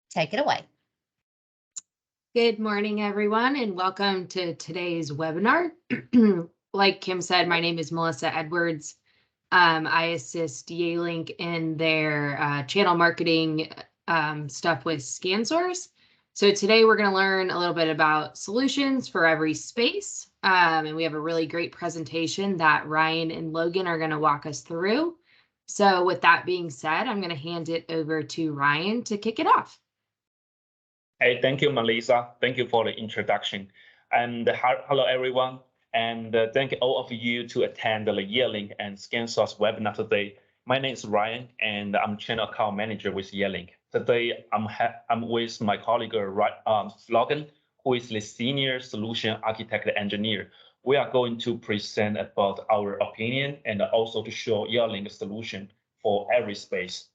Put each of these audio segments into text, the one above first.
Take it away. Good morning, everyone, and welcome to today's webinar. Like Kim said, my name is Melissa Edwards. I assist Yealink in their channel marketing stuff with ScanSource. So today we're going to learn a little bit about solutions for every space. And we have a really great presentation that Ryan and Logan are going to walk us through. So with that being said, I'm going to hand it over to Ryan to kick it off. Hey, thank you, Melissa. Thank you for the introduction. And hello, everyone. And thank all of you to attend the Yealink and ScanSource webinar today. My name is Ryan, and I'm Channel Account Manager with Yealink. Today, I'm with my colleague, Logan, who is the Senior Solution Architect Engineer. We are going to present about our opinion and also to show Yealink solution for every space.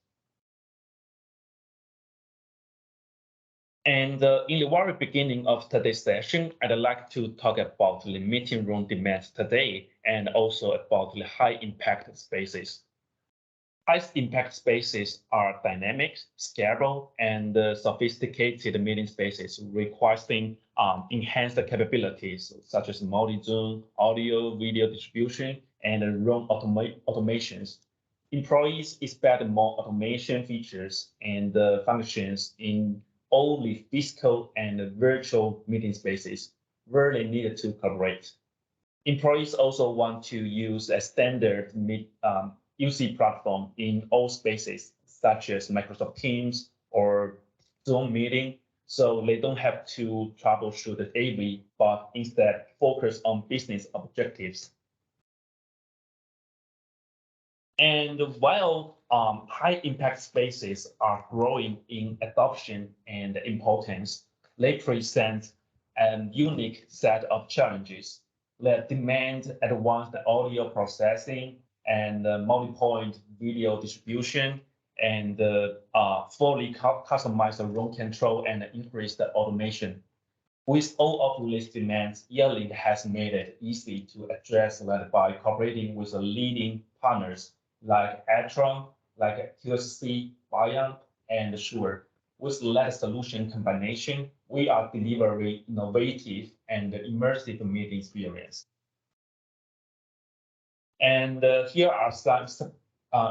And in the very beginning of today's session, I'd like to talk about the meeting room demands today and also about the high impact spaces. High impact spaces are dynamic, scalable, and sophisticated meeting spaces requiring enhanced capabilities such as multi-zone, audio, video distribution, and room automations. Employees expect more automation features and functions in all the physical and virtual meeting spaces where they need to collaborate. Employees also want to use a standard UC platform in all spaces, such as Microsoft Teams or Zoom meeting, so they don't have to troubleshoot the AV, but instead focus on business objectives. And while high impact spaces are growing in adoption and importance, they present a unique set of challenges that demand advanced audio processing and multi-point video distribution and fully customized room control and increased automation. With all of these demands, Yealink has made it easy to address that by cooperating with leading partners like Atron, like QSC, Biamp, and Shure. With that solution combination, we are delivering innovative and immersive meeting experience. And here are some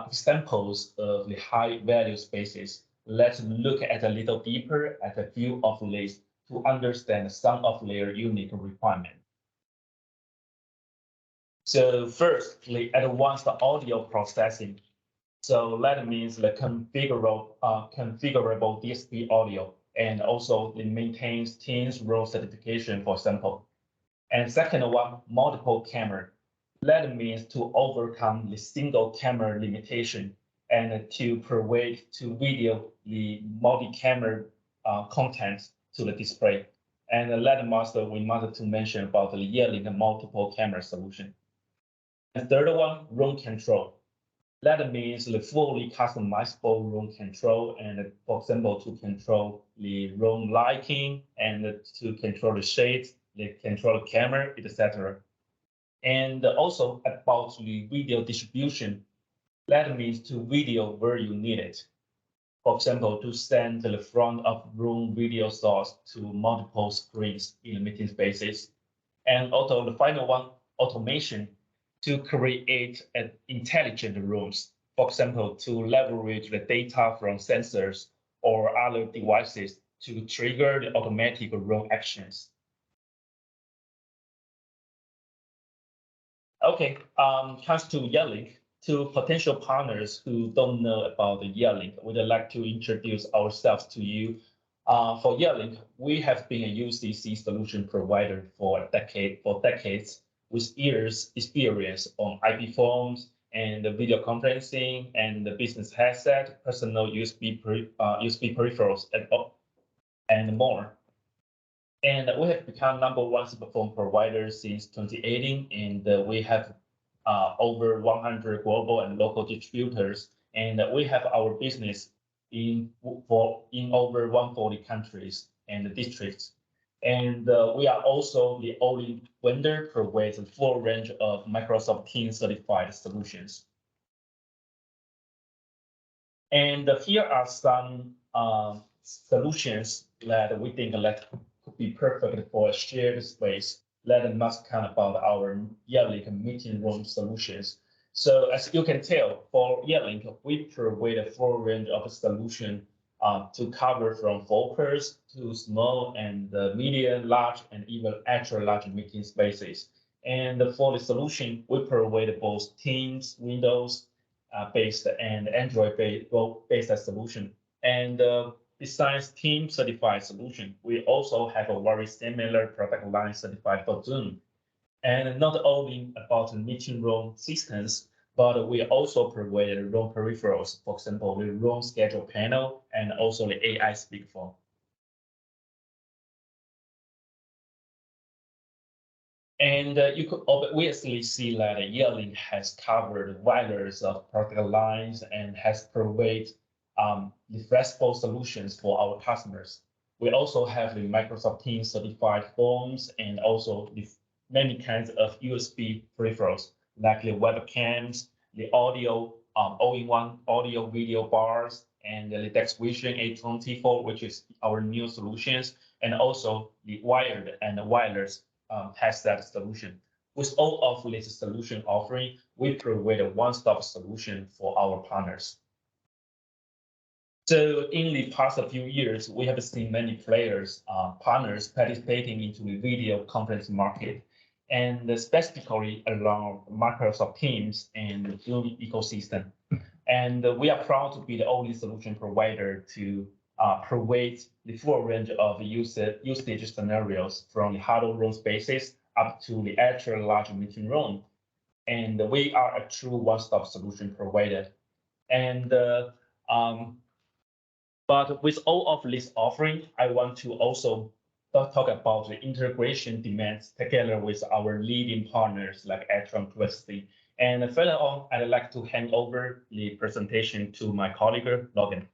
examples of the high-value spaces. Let's look at a little deeper at a few of these to understand some of their unique requirements. So first, the advanced audio processing. So that means the configurable DSP audio, and also it maintains Teams Raw certification, for example. And second one, multiple camera. That means to overcome the single camera limitation and to provide to video the multi-camera content to the display. And that we must to mention about the Yealink multiple camera solution. And third one, room control. That means the fully customizable room control, and for example, to control the room lighting and to control the shades, the control the camera, etc. And also about the video distribution. That means to video where you need it. For example, to send the front of room video source to multiple screens in the meeting spaces. And also the final one, automation, to create intelligent rooms. For example, to leverage the data from sensors or other devices to trigger the automatic room actions. Okay, comes to Yealink. To potential partners who don't know about the Yealink, we'd like to introduce ourselves to you. For Yealink, we have been a UCC solution provider for decades, with years experience on IP phones and video conferencing and the business headset, personal USB peripherals, and more. And we have become #1 smartphone provider since 2018, and we have over 100 global and local distributors, and we have our business in over 140 countries and districts. And we are also the only vendor provides a full range of Microsoft Teams certified solutions. And here are some solutions that we think that could be perfect for a shared space. Let us kind about our Yealink meeting room solutions. So as you can tell, for Yealink, we provide a full range of solution to cover from focus to small and medium, large, and even extra large meeting spaces. And for the solution, we provide both Teams, Windows based and Android based solution. And besides Team certified solution, we also have a very similar product line certified for Zoom. And not only about the meeting room systems, but we also provide room peripherals, for example, the room schedule panel and also the AI speakerphone. And you could obviously see that Yealink has covered various of product lines and has provided the flexible solutions for our customers. We also have the Microsoft Teams certified phones and also the many kinds of USB peripherals like the webcams, the audio, all-in-one audio video bars, and the Dex Vision A24, which is our new solutions, and also the wired and wireless headset solution. With all of this solution offering, we provide a one-stop solution for our partners. So in the past few years, we have seen many players, partners participating into the video conference market, and specifically around Microsoft Teams and the Zoom ecosystem. And we are proud to be the only solution provider to provide the full range of usage scenarios from the huddle room spaces up to the extra large meeting room. And we are a true one-stop solution provider. And but with all of this offering, I want to also talk about the integration demands together with our leading partners like Yealink QSC. And further on, I'd like to hand over the presentation to my colleague, Logan.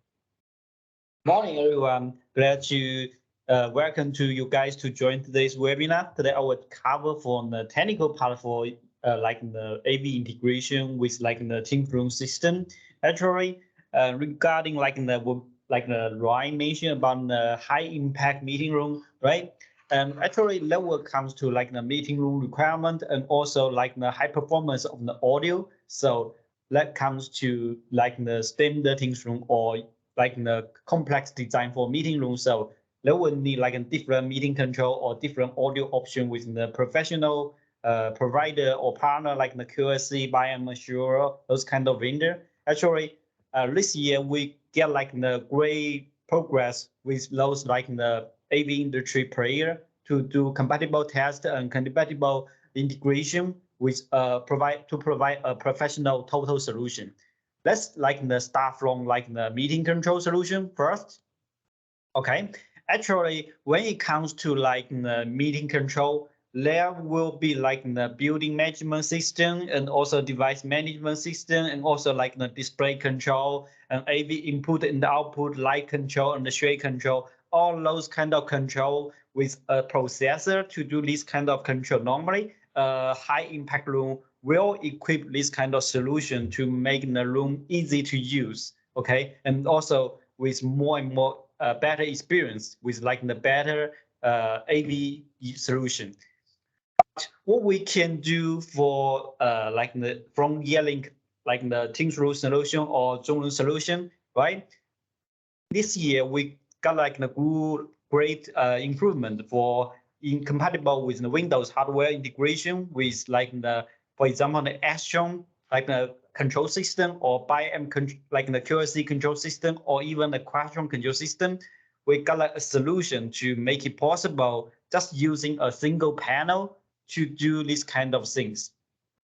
Morning, everyone. Glad to welcome to you guys to join today's webinar. Today, I will cover from the technical part for like the AV integration with like the team room system. Actually, regarding like the Ryan mentioned about the high impact meeting room, right? Actually, that will comes to like the meeting room requirement and also like the high performance of the audio. So that comes to like the standard meeting room or like the complex design for meeting room. So they will need like a different meeting control or different audio option with the professional provider or partner like the QSC, Biamp, Shure, those kind of vendor. Actually, this year we get like the great progress with those like the AV industry player to do compatible test and compatible integration with provide a professional total solution. Let's like the start from like the meeting control solution first. Okay, actually, when it comes to like the meeting control, there will be like the building management system and also device management system and also like the display control and AV input and output, light control and the shade control, all those kind of control with a processor to do this kind of control. Normally, a high impact room will equip this kind of solution to make the room easy to use. Okay, and also with more and more better experience with like the better AV solution. What we can do for like the from Yealink, like the Teams room solution or Zoom room solution, right? This year we got like the great improvement for incompatible with the Windows hardware integration with like the, for example, the Astron like the control system or Biamp like the QSC control system or even the Quastron control system. We got like a solution to make it possible just using a single panel to do this kind of things.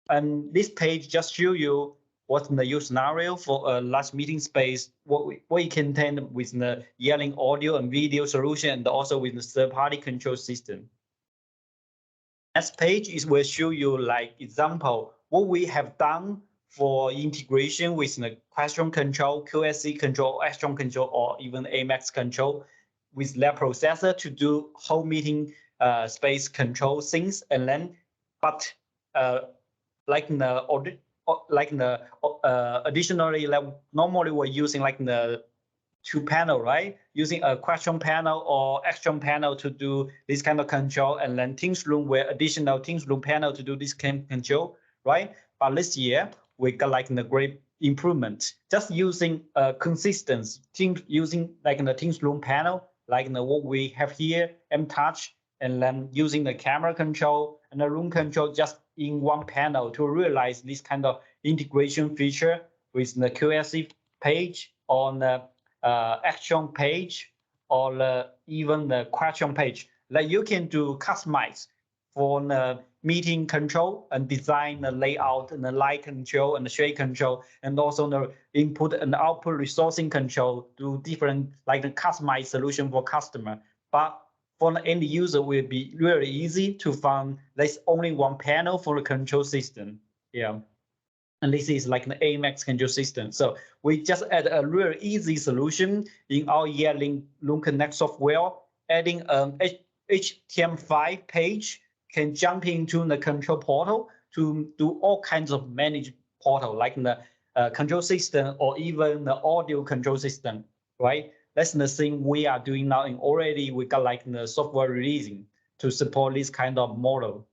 And this page just show you what's the use scenario for a large meeting space, what you can contain with the Yealink audio and video solution, and also with the third-party control system. Next page is will show you like example what we have done for integration with the Quastron control, QSC control, Astron control, or even AMAX control with their processor to do whole meeting space control things. And then, but additionally, like normally we're using like the two panel, right? Using a question panel or action panel to do this kind of control, and then Teams room where additional Teams room panel to do this kind of control, right? But this year we got like the great improvement, just using consistent team, using like the Teams room panel, like what we have here, M-Touch, and then using the camera control and the room control just in one panel to realize this kind of integration feature with the QSC page on the action page or even the question page. Like you can do customize for the meeting control and design the layout and the light control and the shade control, and also the input and output resourcing control to different like the customized solution for customer. But for the end user, will be really easy to find there's only one panel for the control system. Yeah. And this is like the AMX control system. So we just add a really easy solution in our Yealink Room Connect software, adding an HTML5 page can jump into the control portal to do all kinds of managed portal, like the control system or even the audio control system, right? That's the thing we are doing now, and already we got like the software releasing to support this kind of model.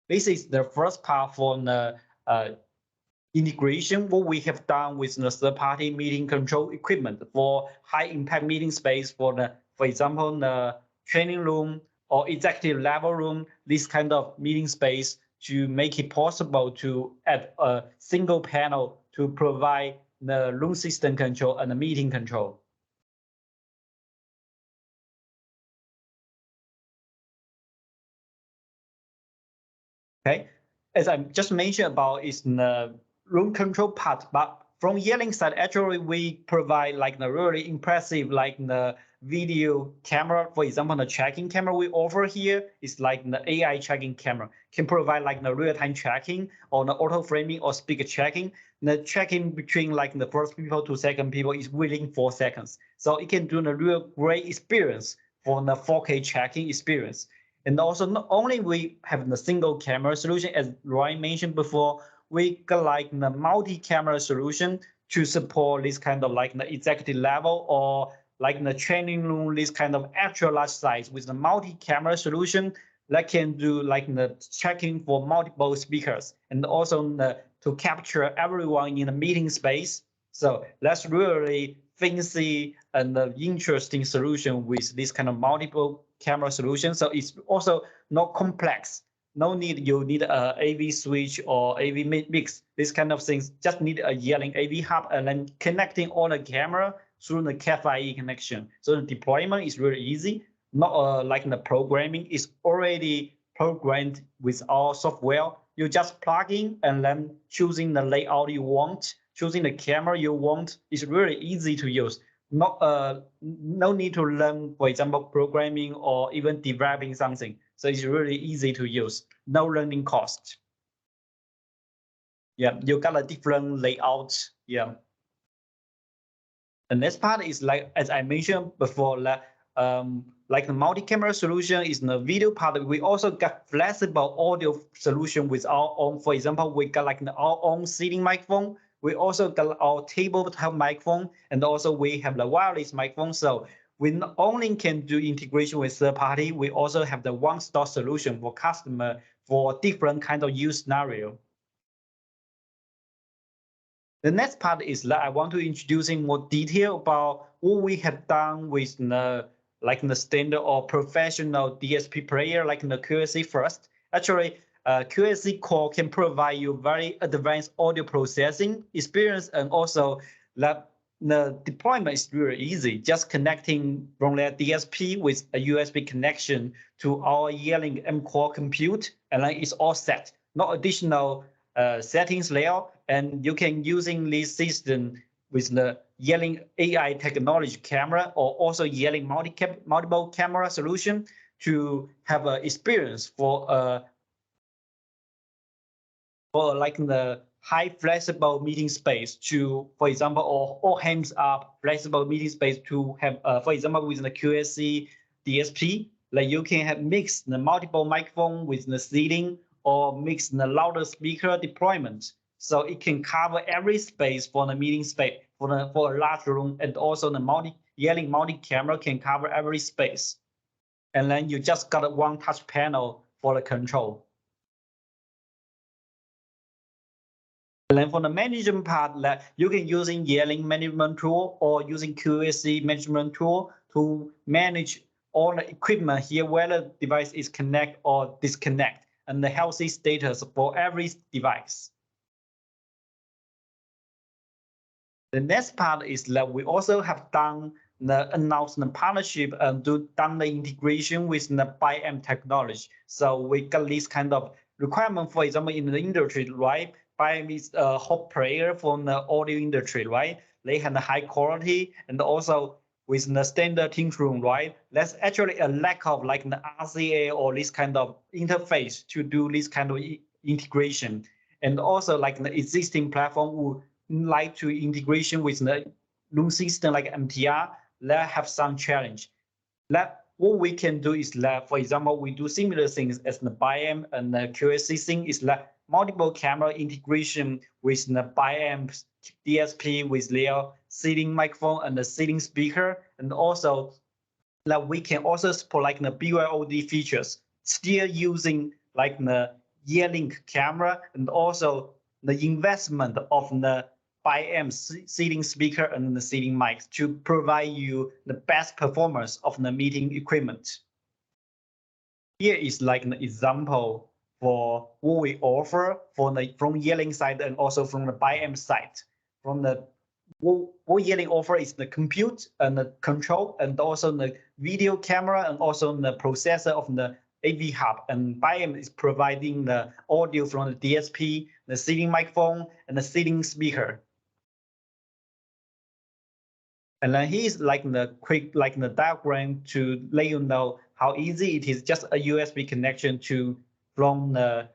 This is the first part for the integration, what we have done with the third-party meeting control equipment for high-impact meeting space for example, the training room or executive level room, this kind of meeting space, to make it possible to add a single panel to provide the room system control and the meeting control. Okay, as I just mentioned about is the room control part, but from Yealink side, actually we provide like the really impressive like the video camera. For example, the tracking camera we offer here is like the AI tracking camera, can provide like the real-time tracking or the auto framing or speaker tracking. The tracking between like the first people to second people is within 4 seconds. So it can do the real great experience for the 4K tracking experience. And also not only we have the single camera solution, as Ryan mentioned before, we got like the multi-camera solution to support this kind of like the executive level or like the training room, this kind of extra large size with the multi-camera solution that can do like the tracking for multiple speakers, and also to capture everyone in the meeting space. So that's really fancy and interesting solution with this kind of multiple camera solution. So it's also not complex. No need you need a AV switch or AV mix, this kind of things. Just need a Yealink AV hub and then connecting all the camera through the CAF-IE connection. So the deployment is really easy. Not like the programming is already programmed with our software. You just plug in and then choosing the layout you want, choosing the camera you want. It's really easy to use. Not no need to learn, for example, programming or even developing something. So it's really easy to use. No learning cost. Yeah, you got a different layout. Yeah. The next part is like, as I mentioned before, like the multi-camera solution is the video part. We also got flexible audio solution with our own. For example, we got like our own seating microphone. We also got our tabletop microphone, and also we have the wireless microphone. So we not only can do integration with third party, we also have the one-stop solution for customer for different kind of use scenario. The next part is that I want to introduce in more detail about what we have done with the standard or professional DSP player like the QSC first. Actually, QSC core can provide you very advanced audio processing experience, and also that the deployment is really easy. Just connecting from their DSP with a USB connection to our Yealink M-Core compute, and then it's all set. No additional settings there, and you can using this system with the Yealink AI technology camera or also Yealink multiple camera solution to have an experience for like the high flexible meeting space to, for example, or all hands up flexible meeting space to have, for example, with the QSC DSP, like you can have mix the multiple microphone with the seating or mix the louder speaker deployment. So it can cover every space for the meeting space for a large room, and also the Yealink multi-camera can cover every space. And then you just got one touch panel for the control. And then for the management part, that you can using Yealink management tool or using QSC management tool to manage all the equipment here, whether the device is connect or disconnect, and the healthy status for every device. The next part is that we also have done the announcement partnership and done the integration with the Biamp technology. So we got this kind of requirement, for example, in the industry, right? Biamp is a hot player from the audio industry, right? They have the high quality, and also with the standard team room, right? That's actually a lack of like the RCA or this kind of interface to do this kind of integration. And also like the existing platform would like to integration with the room system like MTR, that have some challenge. That what we can do is that, for example, we do similar things as the Biamp and the QSC thing is that multiple camera integration with the Biamp DSP with their seating microphone and the seating speaker, and also that we can also support like the BYOD features, still using like the Yealink camera, and also the investment of the Biamp seating speaker and the seating mics to provide you the best performance of the meeting equipment. Here is like an example for what we offer from Yealink side and also from the Biamp side. From the what Yealink offer is the compute and the control, and also the video camera, and also the processor of the AV hub. And Biamp is providing the audio from the DSP, the seating microphone, and the seating speaker. And then here's like the quick like the diagram to let you know how easy it is. Just a USB connection to from the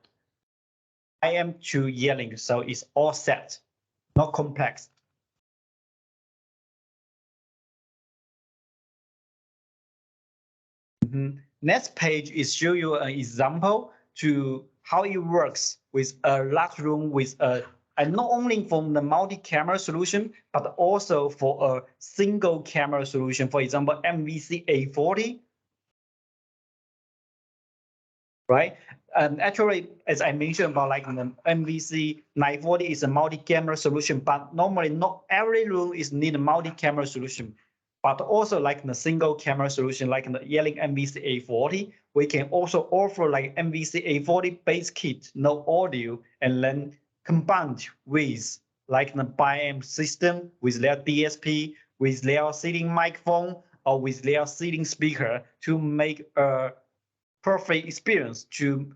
Biamp to Yealink, so it's all set, not complex. Next page is show you an example to how it works with a large room with a, and not only from the multi-camera solution, but also for a single camera solution. For example, MVC A40, right? And actually, as I mentioned about like the MVC 940 is a multi-camera solution, but normally not every room is need a multi-camera solution. But also like the single camera solution, like the Yealink MVC A40, we can also offer like MVC A40 base kit, no audio, and then combined with like the Biamp system with their DSP, with their seating microphone, or with their seating speaker to make a perfect experience to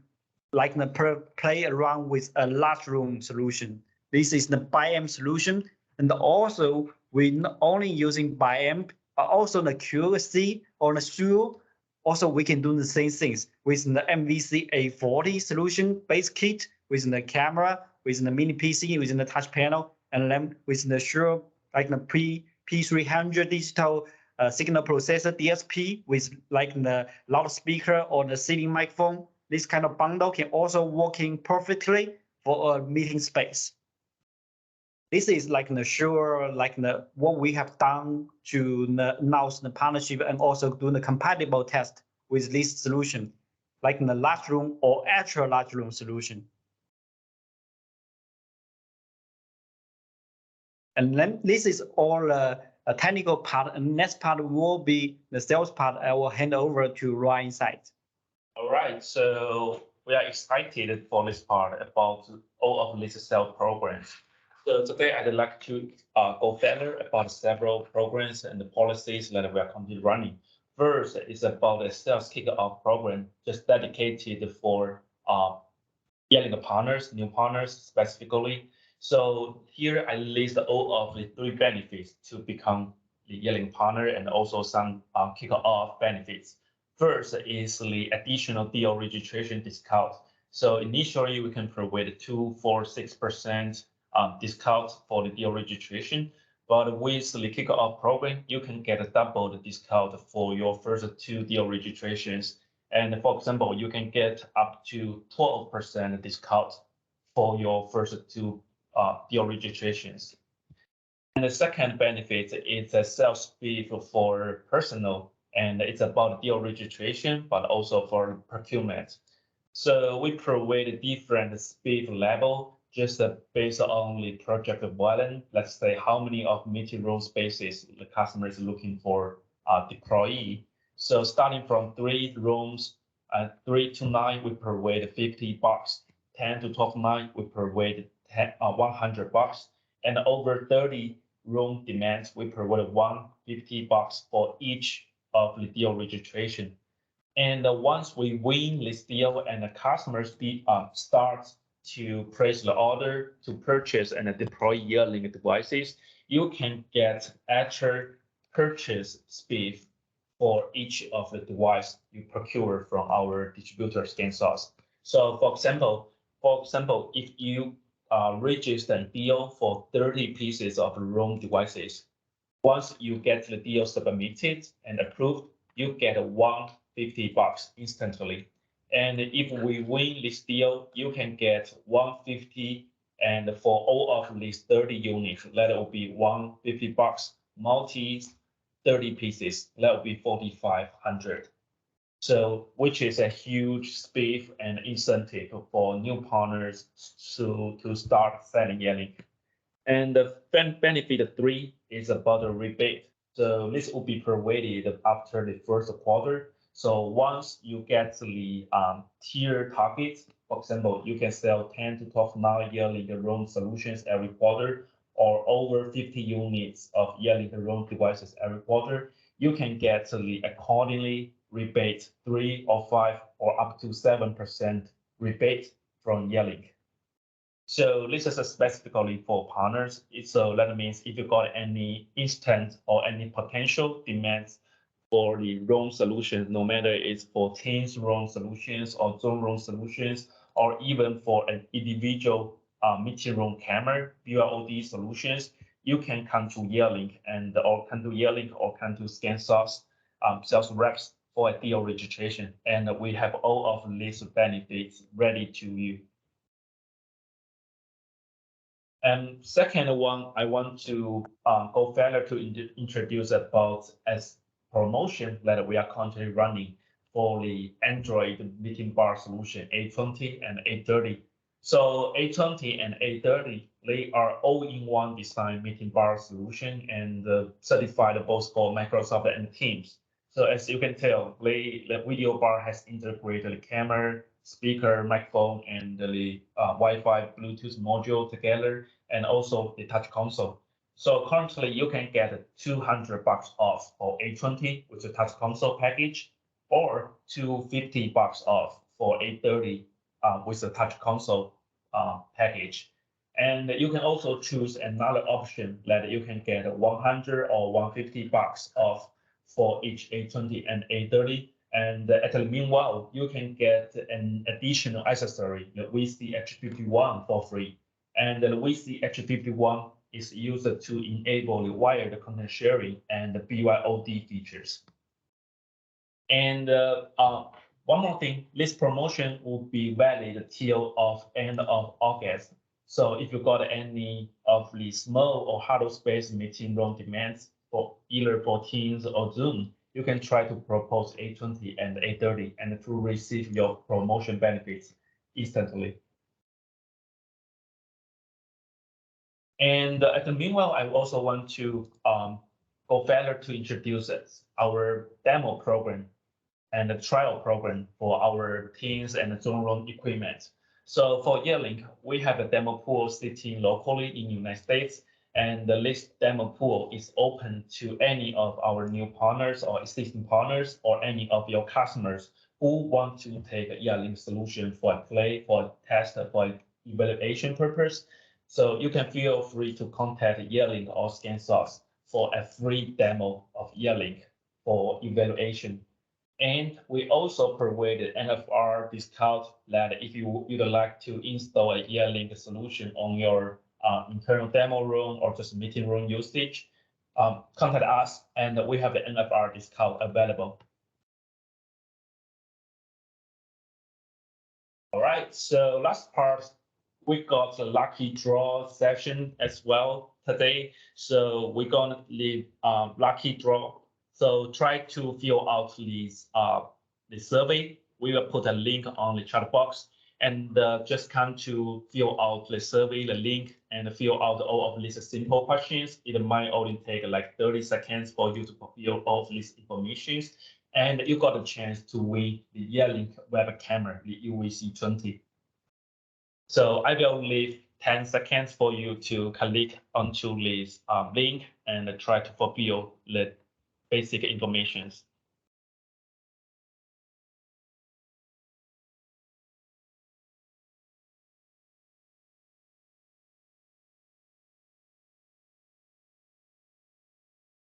like the play around with a large room solution. This is the Biamp solution, and also we not only using Biamp, but also the QSC or the Shure. Also, we can do the same things with the MVC A40 solution base kit, with the camera, with the mini PC, with the touch panel, and then with the Shure like the P300 digital signal processor DSP with like the loudspeaker or the seating microphone. This kind of bundle can also working perfectly for a meeting space. This is like the Shure, like the what we have done to announce the partnership and also do the compatible test with this solution, like in the large room or extra large room solution. And then this is all a technical part, and next part will be the sales part. I will hand over to Ryan side. All right, so we are excited for this part about all of these sales programs. So today I'd like to go further about several programs and the policies that we are currently running. First is about a sales kickoff program just dedicated for Yealink partners, new partners specifically. So here I list all of the 3 benefits to become the Yealink partner and also some kickoff benefits. First is the additional deal registration discount. So initially we can provide 2, 4, 6% discount for the deal registration. But with the kickoff program, you can get a double the discount for your first 2 deal registrations. And for example, you can get up to 12% discount for your first 2 deal registrations. And the second benefit is a sales speed for personal, and it's about deal registration, but also for procurement. So we provide different speed level just based on the project volume. Let's say how many of meeting room spaces the customer is looking for deployee. So starting from 3 rooms, 3 to 9, we provide $50. 10 to 12 9, we provide $100, and over 30 room demands, we provide $150 for each of the deal registration. And once we win this deal and the customers start to place the order to purchase and deploy Yealink devices, you can get extra purchase speed for each of the device you procure from our distributor ScanSource. So for example, if you register a deal for 30 pieces of room devices, once you get the deal submitted and approved, you get $150 instantly. And if we win this deal, you can get $150, and for all of these 30 units, that will be $150 multi 30 pieces, that will be 4,500. So, which is a huge speed and incentive for new partners to start selling Yealink. And the benefit 3 is about the rebate. So this will be provided after the first quarter. So once you get the tier targets, for example, you can sell 10 to 12 non-Yealink room solutions every quarter, or over 50 units of Yealink room devices every quarter, you can get the accordingly rebate 3 or 5 or up to 7% rebate from Yealink. So this is specifically for partners. So that means if you got any instant or any potential demands for the room solutions, no matter it's for Teams room solutions or Zoom room solutions, or even for an individual meeting room camera, BYOD solutions, you can come to Yealink or come to ScanSource sales reps for a deal registration. And we have all of these benefits ready to you. And second one, I want to go further to introduce about as promotion that we are currently running for the Android meeting bar solution A20 and A30. So A20 and A30, they are all-in-one design meeting bar solution and certified both for Microsoft and Teams. So as you can tell, the video bar has integrated the camera, speaker, microphone, and the Wi-Fi Bluetooth module together, and also the touch console. So currently you can get $200 off for A20 with the touch console package, or $250 off for A30 with the touch console package. And you can also choose another option that you can get $100 or $150 off for each A20 and A30. And at the meanwhile, you can get an additional accessory, the VC-H51 for free. And the VC-H51 is used to enable the wired content sharing and the BYOD features. And one more thing, this promotion will be valid till end of August. So if you got any of the small or hollow space meeting room demands for either for Teams or Zoom, you can try to propose A20 and A30 and to receive your promotion benefits instantly. And at the meanwhile, I also want to go further to introduce our demo program and the trial program for our Teams and Zoom room equipment. So for Yealink, we have a demo pool sitting locally in the United States, and this demo pool is open to any of our new partners or existing partners or any of your customers who want to take a Yealink solution for a play, for a test, for evaluation purpose. So you can feel free to contact Yealink or ScanSource for a free demo of Yealink for evaluation. And we also provide NFR discount that if you would like to install a Yealink solution on your internal demo room or just meeting room usage, contact us and we have the NFR discount available. All right, so last part, we got the lucky draw session as well today. So we're gonna leave lucky draw. So try to fill out the survey. We will put a link on the chat box, and just come to fill out the survey, the link, and fill out all of these simple questions. It might only take like 30 seconds for you to fulfill all of these informations, and you got a chance to win the Yealink web camera, the UVC20. So I will leave 10 seconds for you to click onto this link and try to fulfill the basic informations.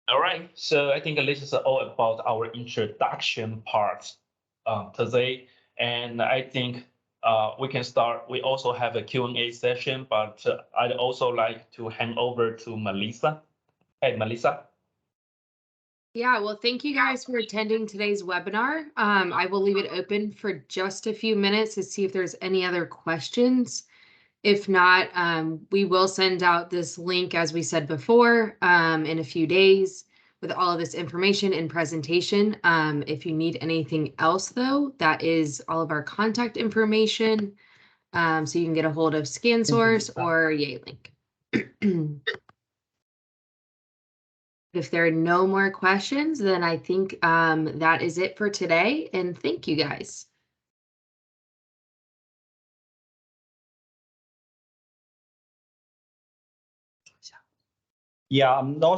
All right, so I think this is all about our introduction part today, and I think we can start. We also have a Q&A session, but I'd also like to hand over to Melissa. Hey, Melissa. Yeah, well, thank you guys for attending today's webinar. I will leave it open for just a few minutes to see if there's any other questions. If not, we will send out this link, as we said before, in a few days with all of this information and presentation. If you need anything else, though, that is all of our contact information. So you can get a hold of ScanSource or Yealink. If there are no more questions, then I think that is it for today. And thank you guys. Yeah, no